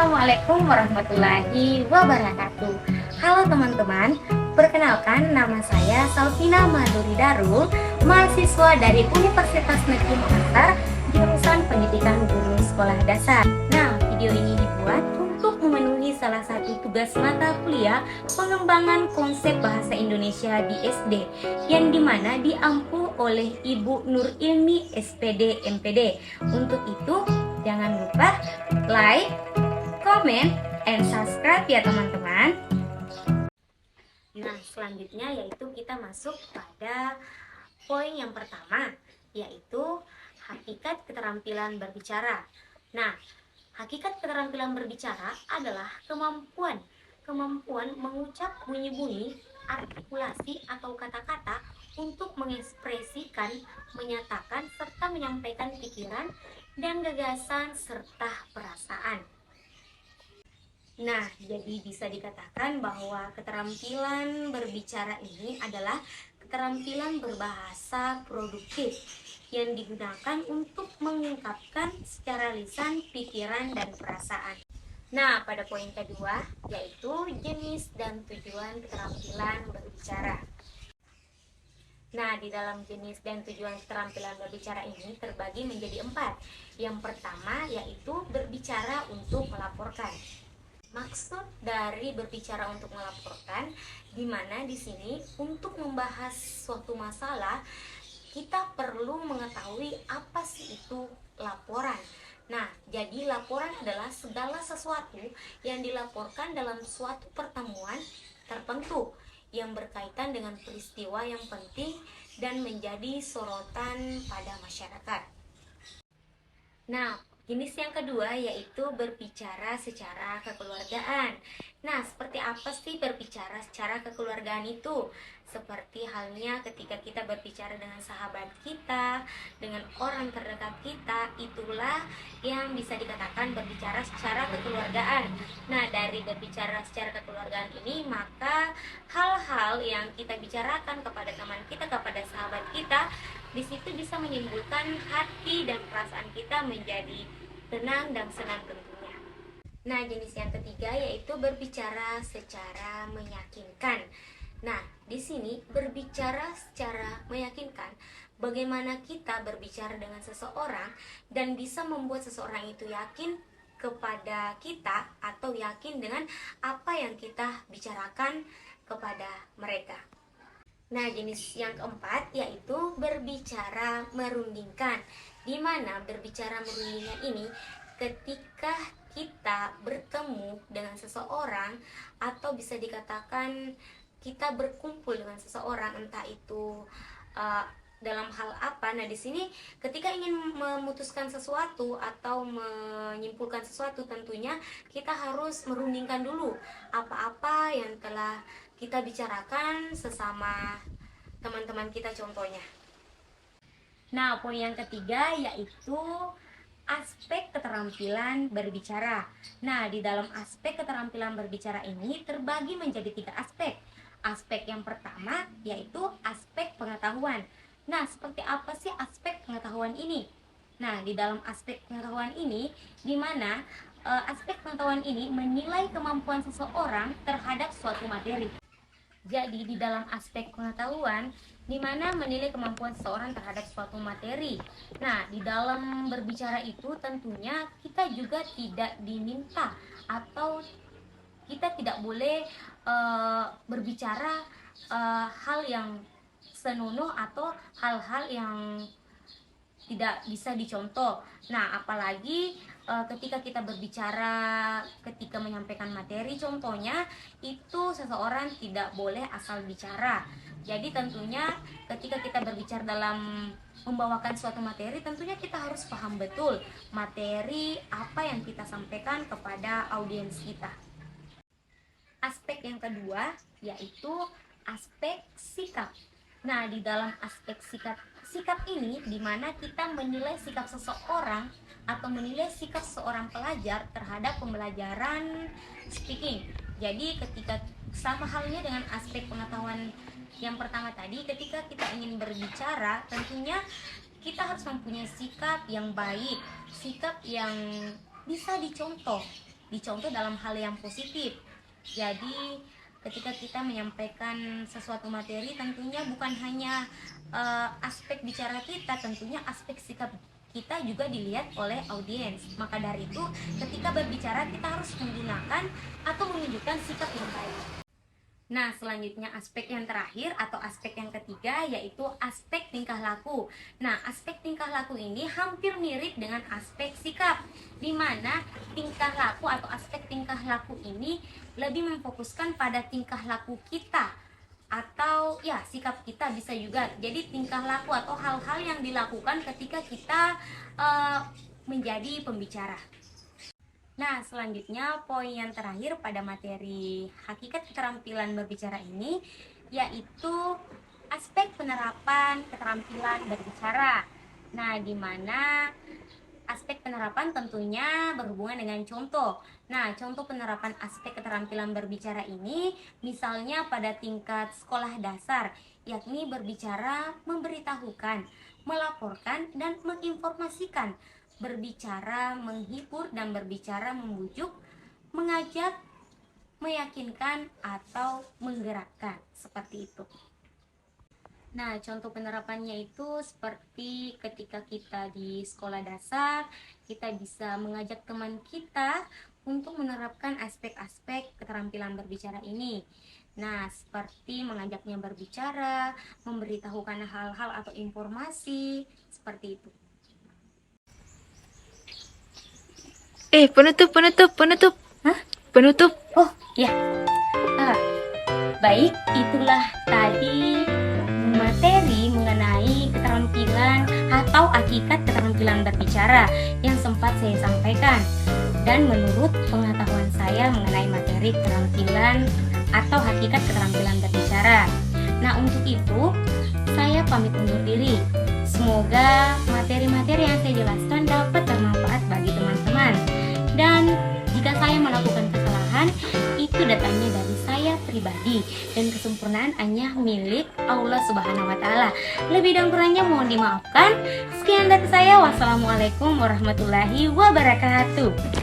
Assalamualaikum warahmatullahi wabarakatuh. Halo teman-teman, perkenalkan nama saya Salvina Maduri Darul, mahasiswa dari Universitas Negeri Makassar, jurusan Pendidikan Guru Sekolah Dasar. Nah, video ini dibuat untuk memenuhi salah satu tugas mata kuliah pengembangan konsep bahasa Indonesia di SD, yang dimana diampu oleh Ibu Nur Ilmi SPD MPD. Untuk itu, jangan lupa like, comment, and subscribe ya teman-teman. Nah, selanjutnya yaitu kita masuk pada poin yang pertama, yaitu hakikat keterampilan berbicara. Nah, hakikat keterampilan berbicara adalah kemampuan mengucap bunyi-bunyi, artikulasi atau kata-kata untuk mengekspresikan, menyatakan, serta menyampaikan pikiran dan gagasan serta perasaan. Nah, jadi bisa dikatakan bahwa keterampilan berbicara ini adalah keterampilan berbahasa produktif yang digunakan untuk mengungkapkan secara lisan pikiran dan perasaan. Nah, pada poin kedua yaitu jenis dan tujuan keterampilan berbicara. Nah, di dalam jenis dan tujuan keterampilan berbicara ini terbagi menjadi 4. Yang pertama yaitu berbicara untuk melaporkan. Maksud dari berbicara untuk melaporkan, di mana di sini untuk membahas suatu masalah kita perlu mengetahui apa sih itu laporan. Nah, jadi laporan adalah segala sesuatu yang dilaporkan dalam suatu pertemuan tertentu yang berkaitan dengan peristiwa yang penting dan menjadi sorotan pada masyarakat. Nah, jenis yang kedua yaitu berbicara secara kekeluargaan. Nah, seperti apa sih berbicara secara kekeluargaan itu? Seperti halnya ketika kita berbicara dengan sahabat kita, dengan orang terdekat kita, itulah yang bisa dikatakan berbicara secara kekeluargaan. Nah, dari berbicara secara kekeluargaan ini, maka hal-hal yang kita bicarakan kepada teman kita, kepada sahabat kita, di situ bisa menimbulkan hati dan perasaan kita menjadi tenang dan senang tentunya. Nah, jenis yang ketiga yaitu berbicara secara meyakinkan. Nah, di sini berbicara secara meyakinkan, bagaimana kita berbicara dengan seseorang dan bisa membuat seseorang itu yakin kepada kita atau yakin dengan apa yang kita bicarakan kepada mereka. Nah, jenis yang keempat yaitu berbicara merundingkan, di mana berbicara merundingkan ini ketika kita bertemu dengan seseorang atau bisa dikatakan kita berkumpul dengan seseorang, entah itu dalam hal apa. Nah, di sini ketika ingin memutuskan sesuatu atau menyimpulkan sesuatu, tentunya kita harus merundingkan dulu apa-apa yang telah kita bicarakan sesama teman-teman kita contohnya. Nah, poin yang ketiga yaitu aspek keterampilan berbicara. Nah, di dalam aspek keterampilan berbicara ini terbagi menjadi 3 aspek. Aspek yang pertama yaitu aspek pengetahuan. Nah, seperti apa sih aspek pengetahuan ini? Nah, di dalam aspek pengetahuan ini, di mana aspek pengetahuan ini menilai kemampuan seseorang terhadap suatu materi. Jadi, di dalam aspek pengetahuan, di mana menilai kemampuan seseorang terhadap suatu materi. Nah, di dalam berbicara itu tentunya kita juga tidak diminta atau kita tidak boleh berbicara hal yang senonoh atau hal-hal yang tidak bisa dicontoh. Nah, apalagi ketika kita berbicara, ketika menyampaikan materi contohnya, itu seseorang tidak boleh asal bicara. Jadi tentunya ketika kita berbicara dalam membawakan suatu materi, tentunya kita harus paham betul materi apa yang kita sampaikan kepada audiens kita. Aspek yang kedua yaitu aspek sikap. Nah, di dalam aspek sikap ini di mana kita menilai sikap seseorang atau menilai sikap seorang pelajar terhadap pembelajaran speaking. Jadi ketika sama halnya dengan aspek pengetahuan yang pertama tadi, ketika kita ingin berbicara, tentunya kita harus mempunyai sikap yang baik, sikap yang bisa dicontoh. dicontoh dalam hal yang positif. Jadi ketika kita menyampaikan sesuatu materi, tentunya bukan hanya aspek bicara kita, tentunya aspek sikap kita juga dilihat oleh audiens. Maka dari itu, ketika berbicara kita harus menggunakan atau menunjukkan sikap yang baik. Nah, selanjutnya aspek yang terakhir atau aspek yang ketiga yaitu aspek tingkah laku. Nah, aspek tingkah laku ini hampir mirip dengan aspek sikap, di mana tingkah laku atau aspek tingkah laku ini lebih memfokuskan pada tingkah laku kita atau ya sikap kita bisa juga. Jadi tingkah laku atau hal-hal yang dilakukan ketika kita menjadi pembicara. Nah, selanjutnya poin yang terakhir pada materi hakikat keterampilan berbicara ini yaitu aspek penerapan keterampilan berbicara. Nah, di mana aspek penerapan tentunya berhubungan dengan contoh. Nah, contoh penerapan aspek keterampilan berbicara ini misalnya pada tingkat sekolah dasar, yakni berbicara memberitahukan, melaporkan, dan menginformasikan, berbicara menghibur, dan berbicara membujuk, mengajak, meyakinkan, atau menggerakkan, seperti itu. Nah, contoh penerapannya itu seperti ketika kita di sekolah dasar, kita bisa mengajak teman kita untuk menerapkan aspek-aspek keterampilan berbicara ini. Nah, seperti mengajaknya berbicara, memberitahukan hal-hal atau informasi, seperti itu. Penutup. Hah? Penutup. Oh, ya. Baik, itulah tadi materi mengenai keterampilan atau hakikat keterampilan berbicara yang sempat saya sampaikan. Dan menurut pengetahuan saya mengenai materi keterampilan atau hakikat keterampilan berbicara. Nah, untuk itu saya pamit undur diri. Semoga materi-materi yang saya jelaskan dapat bermanfaat bagi teman-teman. Dan jika saya melakukan kesalahan, itu datangnya dari saya pribadi dan kesempurnaan hanya milik Allah Subhanahu wa taala. Lebih dan kurangnya mohon dimaafkan. Sekian dari saya. Wassalamualaikum warahmatullahi wabarakatuh.